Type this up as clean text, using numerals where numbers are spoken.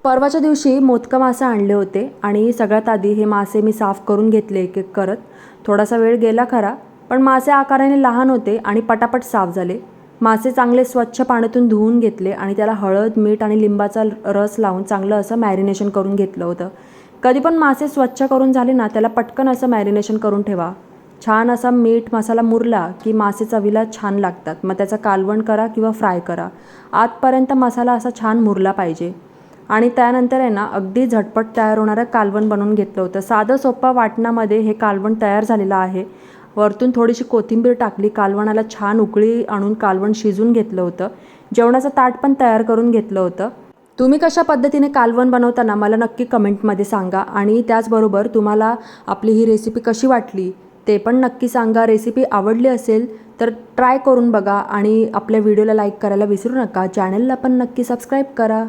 परवाच्या दिवशी मोदकं मासे आणले होते आणि सगळ्यात आधी हे मासे मी साफ करून घेतले एक एक करत. थोडासा वेळ गेला खरा, पण मासे आकाराने लहान होते आणि पटापट साफ झाले. मासे चांगले स्वच्छ पाण्यातून धुवून घेतले आणि त्याला हळद, मीठ आणि लिंबाचा रस लावून चांगलं असं मॅरिनेशन करून घेतलं होतं. कधी पण मासे स्वच्छ करून झाले ना, त्याला पटकन असं मॅरिनेशन करून ठेवा. छान असा मीठ मसाला मुरला की मासे चवीला छान लागतात. मग त्याचं कालवण करा किंवा फ्राय करा, आतपर्यंत मसाला असा छान मुरला पाहिजे. आणि त्यानंतर आहे ना, अगदी झटपट तयार होणारं कालवण बनवून घेतलं होतं. साधं सोप्पं वाटणामध्ये हे कालवण तयार झालेलं आहे. वरतून थोडीशी कोथिंबीर टाकली, कालवणाला छान उकळी आणून कालवण शिजून घेतलं होतं. जेवणाचं ताट पण तयार करून घेतलं होतं. तुम्ही कशा पद्धतीने कालवण बनवताना मला नक्की कमेंटमध्ये सांगा. आणि त्याचबरोबर तुम्हाला आपली ही रेसिपी कशी वाटली ते पण नक्की सांगा. रेसिपी आवडली असेल तर ट्राय करून बघा आणि आपल्या व्हिडिओला लाईक करायला विसरू नका. चॅनलला पण नक्की सबस्क्राईब करा.